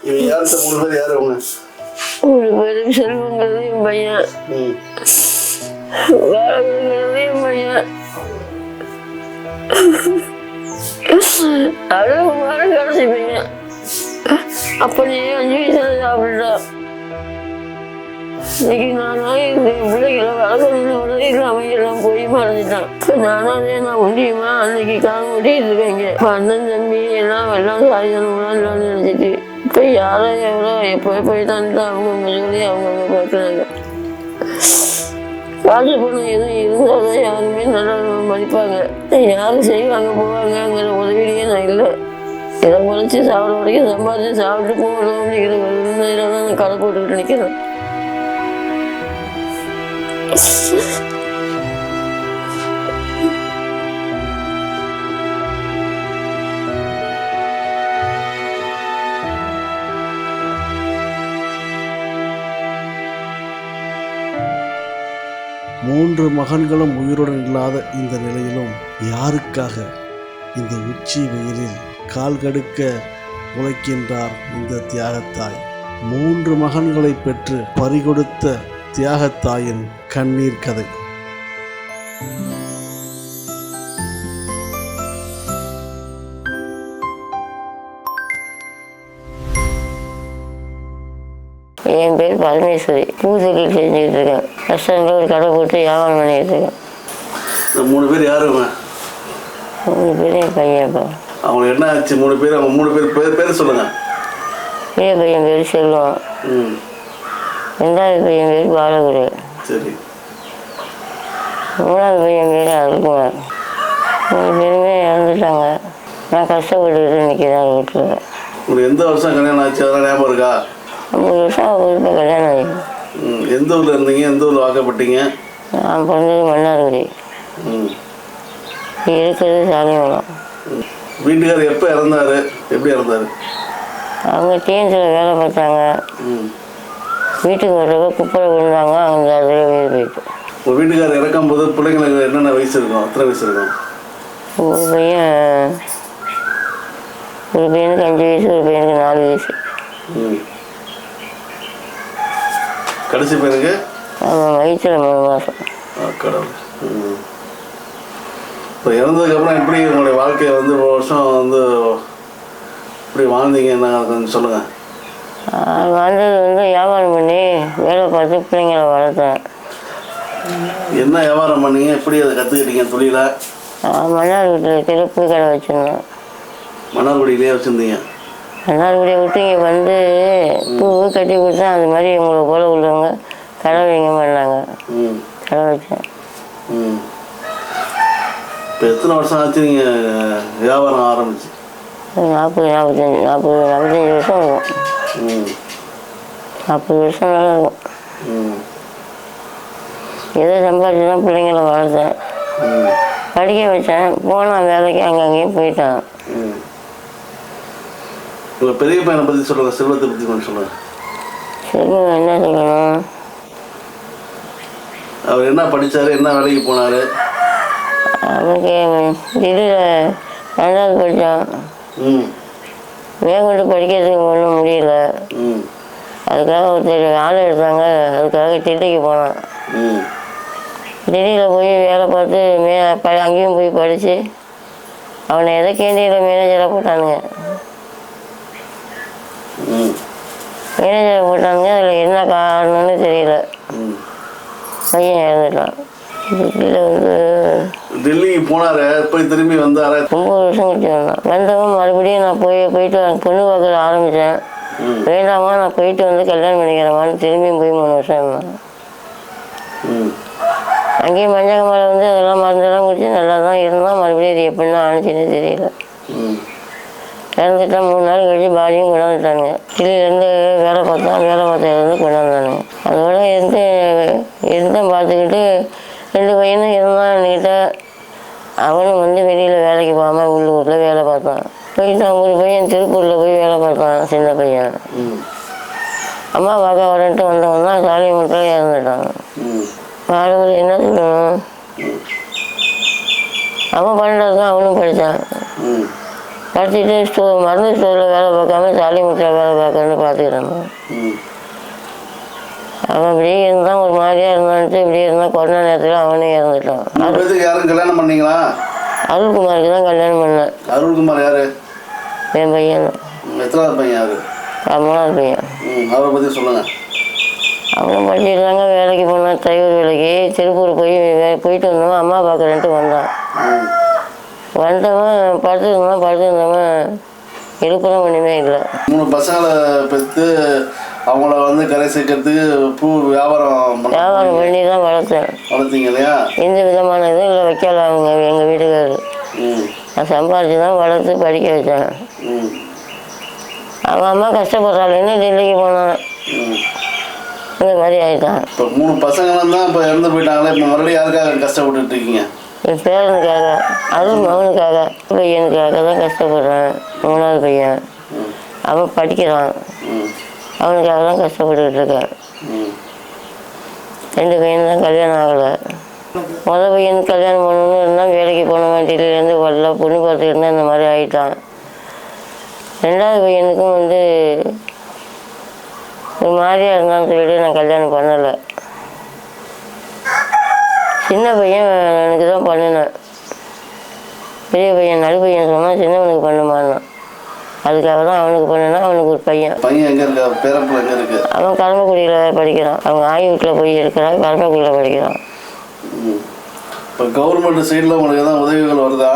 இவங்க யார்கிட்ட 3 பேர் யார் அவங்க? ஒரு பேருக்கு செல்வங்கிறது என் பையன், வாழங்கிறது என் பையன், அழகுமார கடைசி பையன். அப்படியே 5 வயசுல சாப்பிட்டுட்டான். இன்னைக்கு நானா என் பிள்ளைகளை வளர்க்கணும்னு உடனே இல்லாமல் எல்லாம் போய் மறைஞ்சிட்டான். இப்போ நானாவே நான் முடியுமா அன்னைக்கு காலம் ஓட்டிட்டு இருக்கேங்க. இப்போ அண்ணன் தம்பி எல்லாம் சாதிக்கணும்லாம் எல்லாம் நினைச்சிட்டு இப்போ யாரோ எவ்வளோ எப்போ போயிட்டான்ட்டு அவங்கவுங்க சொல்லி அவங்கவுங்க பார்க்குறாங்க. காசு பணம் எதுவும் இருந்தால் தான் யாருமே நல்லா மதிப்பாங்க. யாரும் செய்வாங்க போவாங்கங்கிற உதவியிலேயே நான் இல்லை. இதை முளைச்சி சாப்பிட வரைக்கும் சம்பாதிச்சு சாப்பிட்டு போகணும் அப்படிங்கிற ஒரு உண்மையில தான் நான் கடை போட்டுக்கிட்டு நிற்கிறேன். 3 மகன்களும் உயிருடன் இல்லாத இந்த நிலையிலும் யாருக்காக இந்த உச்சி வெயிலில் கால் கடுக்க உழைக்கின்றார் இந்த தியாகத்தாய்? 3 மகன்களை பெற்று பறிகொடுத்த தியாகத்தாயின் கண்ணீர் கதை. என் பேர் பரமேஸ்வரி. பூதொழில் செஞ்சுக்கிட்டு இருக்கேன். கஷ்டங்கள் ஒரு கடை போட்டு வியாபாரம் பண்ணிக்கிட்டு இருக்கேன். 3 பேர் யாருங்க? 3 பேர் என் பையன்ப்பா. அவங்களுக்கு என்ன ஆச்சு? 3 பேர், அவங்க 3 பேர் பேர் சொல்லுங்க. பெரிய பையன் பேர் செல்வம், 2வது பையன் பேர் பாலகுரு, சரி, 3வது பையன் பேர் அருள்குமார். 3 பேருமே இறந்துட்டாங்க. நான் கஷ்டப்பட்டுக்கிட்டு நிற்கிறேன் வீட்டில். உங்களுக்கு எந்த வருஷம் கல்யாணம் ஆச்சு அதெல்லாம் ஞாபகம் இருக்கா? 50 வருஷம் இப்போ கல்யாணம் ஆகிடும். எந்த ஊரில் இருந்தீங்க? எந்த ஊரில் வாக்கப்பட்டீங்க? நான் பிறந்தது மன்னார்குடி, இருக்கிறது சாலிமலம். வீட்டுக்காரர் எப்போ இறந்தாரு? எப்படி இறந்தாரு? அவங்க டிஎன்சியில் வேலை பார்த்தாங்க. வீட்டுக்கு வர்றப்ப குப்பரை விழுந்தாங்க. அவங்க அதில் வீடு போயிட்டு. உங்கள் வீட்டுக்காரர் இறக்கும்போது பிள்ளைங்களுக்கு என்னென்ன வயசு இருக்கும்? எத்தனை வயசு இருக்கும்? ஒரு பையனுக்கு 5 வயசு, ஒரு பையனுக்கு 4 வயசு. கடைசி பையனுக்கு அவன் வயிற்றுல 3 மாதம். கடவுள். இப்போ இறந்ததுக்கப்புறம் எப்படி உங்களுடைய வாழ்க்கையை வந்து ஒரு வருஷம் வந்து இப்படி வாழ்ந்தீங்கன்னா கொஞ்சம் சொல்லுங்கள். வாழ்ந்தது வந்து வியாபாரம் பண்ணி வேலை பார்த்து பிள்ளைங்களை வளர்த்தேன். என்ன வியாபாரம் பண்ணீங்க? எப்படி அதை கற்றுக்கிட்டீங்க தொழிலை? மன்னார் வீட்டில் திருப்பி கடை வச்சுருந்தேன். மன்னார்குடியிலே வச்சுருந்தீங்க? மன்னார்குடியை விட்டு இங்கே வந்து பூ கட்டி கொடுத்தேன். அது மாதிரி உங்களை போல உள்ளவங்க கடை வைங்க பண்ணாங்க. கடை வச்சேன். இப்போ எத்தனை வருஷம் ஆச்சு நீங்கள் வியாபாரம் ஆரம்பிச்சு? 45 வருஷம் இருக்கும். 40 வருஷம் நல்லா இருக்கும். எதோ சம்பாதிச்சு தான் பிள்ளைங்களை வளர்த்தேன், படிக்க வச்சேன். போனான் வேலைக்கு, அங்கங்கேயும் போயிட்டான். உங்கள் பெரிய பையனை பற்றி சொல்லுங்கள், செல்வத்தை பற்றி கொஞ்சம் சொல்லுங்கள். செல்வம் என்ன சொல்லணும்? அவர் என்ன படித்தார்? என்ன வேலைக்கு போனார்? அவனுக்கு திடீரில் 2வது படித்தான். மேற்கொண்டு படிக்கிறதுக்கு ஒன்றும் முடியல. அதுக்காக ஒருத்தர் ஆளை எடுத்தாங்க. அதுக்காக டெல்லிக்கு போனான். டெல்லியில் போய் வேலை பார்த்து அங்கேயும் போய் படித்து அவனை எதை கேண்டியில் மேனேஜராக போட்டானுங்க. மேனேஜரை போட்டானுங்க. அதில் என்ன காரணம்னு தெரியல. பையன் இறந்துட்டான். டெல்லியில் வந்து டெல்லிக்கு போனார். போய் திரும்பி வந்தார். 9 வருஷம் கழிச்சு வந்தான். வந்தவன் மறுபடியும் நான் போயிட்டு பொண்ணு பார்க்க ஆரம்பித்தேன். வேண்டாமா, நான் போயிட்டு வந்து கல்யாணம் பண்ணிக்கிறேம்மான்னு திரும்பியும் போய் 3 வருஷம் இருந்தான். அங்கேயும் மஞ்சள் வந்து அதெல்லாம் மருந்தெல்லாம் குடிச்சு நல்லா தான் இருந்தான். மறுபடியும் இது எப்படின்னா ஆணுச்சுன்னு தெரியல. இறந்துட்டான். 3 நாள் கழிச்சு பாடியும் கொண்டாந்துட்டானுங்க. டெல்லியிலேருந்து வேலை பார்த்தான். வேலை பார்த்ததுலேருந்து கொண்டாந்தானுங்க. அதோட இருந்தேன் பார்த்துக்கிட்டு 2 பையனும் இருந்தான் என்கிட்ட. அவனும் வந்து வெளியில் வேலைக்கு போகாமல் உள்ளூரில் வேலை பார்த்தான். போயிட்டான். ஒரு பையன் திருப்பூரில் போய் வேலை பார்த்தான், சின்ன பையன். அம்மா பார்க்க வரன்ட்டு வந்தவன் தான் சாலிமலத்தில் இறந்துட்டான். பாலகுரு என்ன சொல்லணும்? அவன் பண்ணுறது தான் அவனும் படித்தான். படிச்சுட்டு மருந்து ஸ்டோரில் வேலை பார்க்காம சாலிமுட்டில் வேலை பார்க்கணுன்னு பார்த்துக்கிறாங்க. ம். அவன் இப்படியே இருந்தான், ஒரு மாதிரியாக இருந்தான்ட்டு இப்படியே இருந்தான். கொரோனா நேரத்தில் அவனே இறந்துட்டான். 3 பேத்துக்கு யாரும் கல்யாணம் பண்ணீங்களா? அருள்குமாருக்கு தான் கல்யாணம் பண்ணேன். அருள்குமார் யாரு? என் பையன். எத்தனாவது பையன் யாரு? 3வது பையன். அவரை பற்றி சொல்லுங்கள். அவனும் படிச்சுட்டாங்க, வேலைக்கு போனான், டிரைவர் வேலைக்கு. திருப்பூர் போயிட்டு வந்தவன் அம்மா பார்க்குறேன்ட்டு வந்தான். வந்தவன் படுத்துருந்தவன் எழுப்புறம் ஒன்றுமே இல்லை. 3 பசங்களை பெற்று அவங்கள வந்து கரை சேர்க்கறதுக்கு பூ வியாபாரம் பண்ணி தான் வளர்த்தீங்க இல்லையா? எந்த விதமான இதுவும் இல்லை, வைக்கல அவங்க எங்கள் வீட்டுக்காரரு. நான் சம்பாரிச்சு தான் வளர்த்து படிக்க வச்சேன். அவன் அம்மா கஷ்டப்படுறாள்னு டெல்லிக்கு போனான். இந்த மாதிரி ஆகிட்டான். இப்போ 3 பசங்களும் தான் இப்போ இறந்து போயிட்டாங்களே. இப்போ மறுபடியும் யாருக்காக கஷ்டப்பட்டுட்டு இருக்கீங்க? என் பேரனுக்காக, அதுவும் மகனுக்காக, பையனுக்காக தான் கஷ்டப்படுறேன். 3வது பையன் அவன் படிக்கிறான், அவனுக்காக தான் கஷ்டப்பட்டுக்கிட்டு இருக்கேன். 2 பையன் தான் கல்யாணம் ஆகலை. மொதல் பையனுக்கு கல்யாணம் பண்ணணும்னு இருந்தால் வேலைக்கு போன மாட்டிலேருந்து வரல, பொண்ணு பார்த்துக்கிட்டு இருந்தால் இந்த மாதிரி ஆகிட்டான். 2வது பையனுக்கும் வந்து ஒரு மாதிரியாக இருந்தான்னு சொல்லிட்டு நான் கல்யாணம் பண்ணலை. சின்ன பையன் எனக்கு தான் பண்ணினேன். பெரிய பையன் நடு பையன் சொன்னால் சின்னவனுக்கு பண்ணுமான்னா, அதுக்காக தான் அவனுக்கு பண்ணினா. அவனுக்கு ஒரு பையன். எங்கே இருக்க? பேரப்பில் எங்கே இருக்கு? அவன் கருமக்குடியில் படிக்கிறான். அவங்க ஆய் வீட்டில் போய் இருக்கிறான், கருமக்குடியில் படிக்கிறான். இப்போ கவர்மெண்ட் சைடில் உங்களுக்கு எதாவது உதவிகள் வருதா?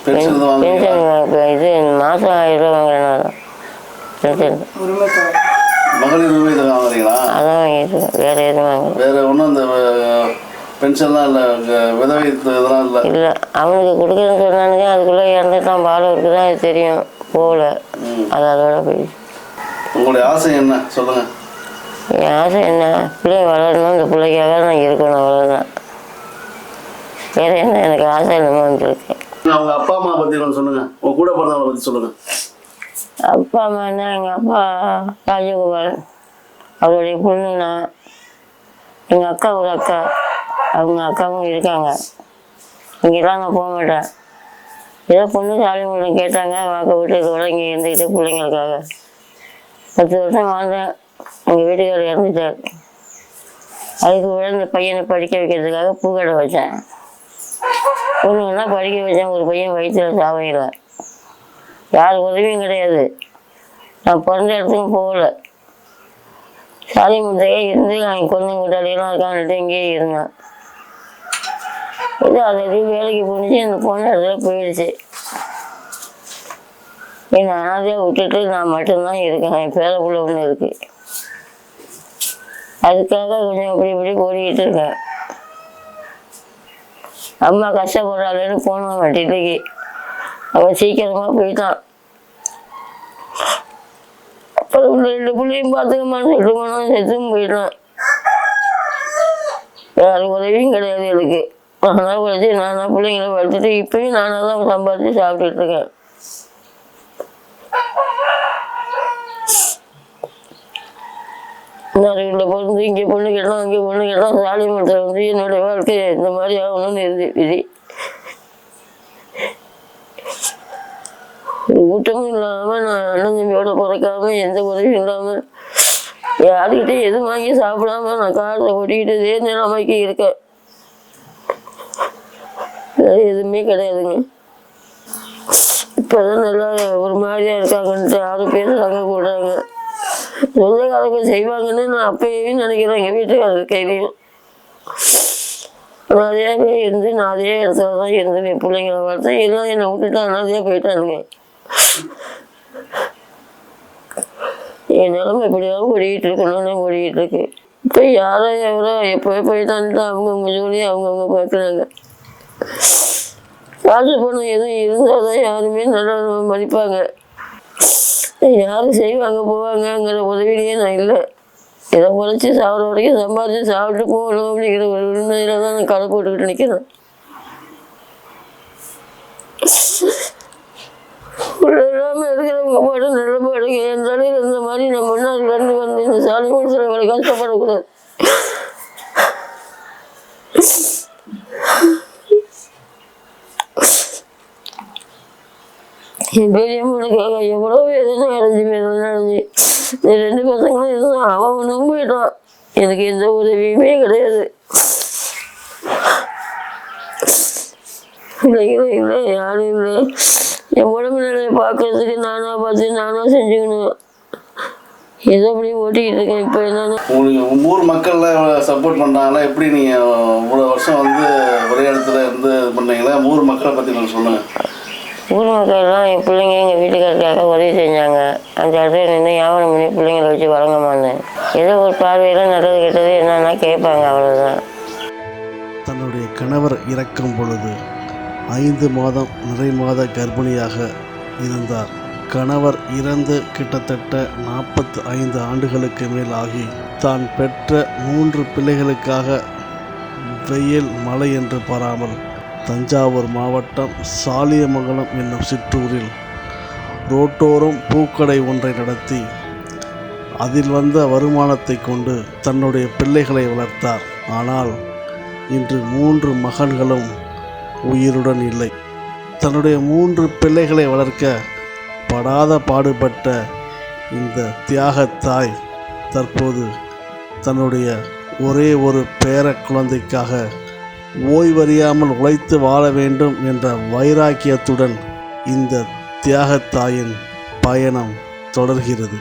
பென்ஷன் இது மாதம் 1000 ரூபா வாங்குறேன். பென்ஷன் மகளிர் உரிமை தொகை வாங்குறீங்களா? அதான் வாங்கிட்டு வேறு எதுவும் வாங்கல. வேறு ஒன்றும் அந்த பென்ஷன்லாம் இல்லை, விதவை இதெல்லாம் இல்லை? இல்லை, அவனுக்கு கொடுக்குறேன்னு சொன்னானுங்க. அதுக்குள்ளே இறந்துட்டான். பாலூருக்கு தான் அது தெரியும், போகல. அது அதோட போயிடுச்சு. உங்களுடைய ஆசை என்ன சொல்லுங்கள்? என் ஆசை என்ன, பிள்ளைங்க வளரணும், இந்த பிள்ளைக்காக நான் இருக்கணும், அவ்வளோதான். வேறு என்ன எனக்கு ஆசை இல்லாமல் வந்துருக்கேன். அவங்க அப்பா அம்மா பற்றி கொஞ்சம் சொல்லுங்கள். உங்கள் கூட பிறந்தவங்களை பற்றி சொல்லுங்கள். அப்பா அம்மானா எங்கள் அப்பா ராஜகோபால், அவருடைய பொண்ணு நான். எங்கள் அக்கா ஒரு அக்கா, அவங்க அக்காவும் இருக்காங்க. இங்கெல்லாம் நான் போக மாட்டேன். ஏதோ பொண்ணு சாலிமுடியில் கேட்டாங்க, வாக்க வீட்டுக்கு இங்கே இருந்துக்கிட்டு பிள்ளைங்களுக்காக 10 வருஷம் வாழ்ந்தேன். எங்கள் வீட்டுக்காரர் இறந்துட்டார். அதுக்கு கூட இந்த பையனை படிக்க வைக்கிறதுக்காக பூக்கடை வச்சேன். பொண்ணுங்கன்னா படிக்க வச்சேன். ஒரு பையன் வயிற்றில் சாவையில், யார் உதவியும் கிடையாது. நான் பிறந்த இடத்துக்கும் போகலை. சாலிமுட்டையே இருந்து அவன் கொஞ்சம் கூட்டாளியெல்லாம் இருக்கான்ட்டு இங்கேயே இருந்தேன். இது அதை வேலைக்கு போணுச்சு. அந்த போன இடத்துல போயிடுச்சு. என்னை அனாதையாக விட்டுட்டு நான் மட்டும்தான் இருக்கேன். என் பேர பிள்ளை ஒன்று இருக்குது. அதுக்காக கொஞ்சம் அப்படி இப்படி ஓடிக்கிட்டு இருக்கேன். அம்மா கஷ்டப்படுறாளேன்னு போனோம் வட்டிக்கு. அவன் சீக்கிரமாக போயிட்டான். அப்புறம் 2 பிள்ளையும் பார்த்துக்கமான்னு சொல்லிட்டு போனான். செத்தும் போயிட்டான். யாரும் உதவியும் கிடையாது எனக்கு. நானாக உழைச்சி நானாக பிள்ளைங்களை வளர்த்துட்டு இப்பயும் நானாக தான் சம்பாதிச்சு சாப்பிட்டுட்டு இருக்கேன். இன்னொரு வீட்டில் பிறந்து இங்கே பொண்ணு கேட்டோம், அங்கே பொண்ணு கேட்டோம். சாலிமுட்டத்தில் வந்து என்னுடைய வாழ்க்கை இந்த மாதிரி ஆகணும்னு இருந்து விதி. ஊட்டமும் இல்லாமல், நான் அண்ணன் தம்பியோட பிறக்காம, எந்த உதவியும் இல்லாமல், யாருக்கிட்டே எதுவும் வாங்கி சாப்பிடாம நான் காரில் ஓட்டிக்கிட்டு இதே நிலைமைக்கு இருக்கேன். வேறு எதுவுமே கிடையாதுங்க. இப்போதான் நல்லா ஒரு மாதிரியாக இருக்காங்கன்ட்டு யாரும் பேசுகிறாங்க கூடுறாங்க. சொந்தக்காரங்க செய்வாங்கன்னு நான் அப்பயே நினைக்கிறேன். எங்கள் வீட்டுக்காரர் கையிலையும் நான் அதே இருந்து நான் அதே இடத்துல தான் இருந்தேன். என் பிள்ளைங்களை வளர்த்தேன். எல்லாம் என்னை விட்டுட்டு அனாதையாக போயிட்டானுங்க. என் நிலமை எப்படியாவது ஓடிக்கிட்டு இருக்கணும்னு ஓடிக்கிட்டு இருக்கு. இப்போ யாரோ எவரோ எப்போ போயிட்டான்ட்டு அவங்கவுங்க ஜோலியை அவங்கவுங்க பார்க்குறாங்க. காசு பணம் எதுவும் இருந்தால் தான் யாருமே நல்லா மதிப்பாங்க. யாரும் செய்வாங்க போவாங்கங்கிற உதவியிலேயே நான் இல்லை. இதை உழைச்சி சாப்பிட்ற வரைக்கும் சம்பாதிச்சு சாப்பிட்டு போகணும் அப்படிங்கிற ஒரு உண்மையில தான் நான் கடை போட்டுக்கிட்டு நிற்கிறேன். இல்லாமல் இருக்கிறவங்க பாட்டு நல்ல பாடுங்க. என் தலையில் இந்த மாதிரி நம்ம முன்னாடிலேருந்து வந்து இந்த சாலிமுட்டத்தில் இவங்களை கஷ்டப்படக்கூடாது. என் பெரிய பொண்ணுக்காக எவ்வளோ வேதனை அடைஞ்சு இந்த 2 பசங்களும் இருந்தான், அவன் ஒன்றும் போயிட்டான். எனக்கு எந்த உதவியுமே கிடையாது. பிள்ளைங்களும் இல்லை, யாரும் இல்லை. என் உடம்பு நிலையை பார்க்கறதுக்கு நானாக பார்த்து நானாக செஞ்சுக்கணும். ஏதோ அப்படி ஓட்டிக்கிட்டு இருக்கேன். இப்போ என்னன்னா உங்களுக்கு ஊர் மக்கள்லாம் சப்போர்ட் பண்ணுறாங்களா? எப்படி நீங்கள் இவ்வளோ வருஷம் வந்து ஒரே இடத்துல இருந்து இது பண்ணீங்களா? ஊர் மக்களை பற்றி நான் சொல்லுங்கள். ஊர் மக்கள்லாம் என் பிள்ளைங்க எங்கள் வீட்டுக்காரருக்காக உதவி செஞ்சாங்க. அந்த இடத்துல நின்று வியாபாரம் பண்ணி பிள்ளைங்களை வச்சு வழங்கமானேன். ஏதோ ஒரு பார்வையில் நல்லது கெட்டது என்னன்னா கேட்பாங்க, அவ்வளோதான். தன்னுடைய கணவர் இறக்கும் பொழுது 5 மாதம் நிறை மாத கர்ப்பிணியாக இருந்தார். கணவர் இறந்து கிட்டத்தட்ட 45 ஆண்டுகளுக்கு மேல் ஆகி தான் பெற்ற 3 பிள்ளைகளுக்காக வெயில் மழை என்று பாராமல் தஞ்சாவூர் மாவட்டம் சாலியமங்கலம் என்னும் சிற்றூரில் ரோட்டோரம் பூக்கடை ஒன்றை நடத்தி அதில் வந்த வருமானத்தை கொண்டு தன்னுடைய பிள்ளைகளை வளர்த்தார். ஆனால் இன்று 3 மகன்களும் உயிருடன் இல்லை. தன்னுடைய 3 பிள்ளைகளை வளர்க்க படாத பாடுபட்ட இந்த தியாகத்தாய் தற்போது தன்னுடைய ஒரே ஒரு பேர குழந்தைக்காக ஓய்வறியாமல் உழைத்து வாழ வேண்டும் என்ற வைராக்கியத்துடன் இந்த தியாகத்தாயின் பயணம் தொடர்கிறது.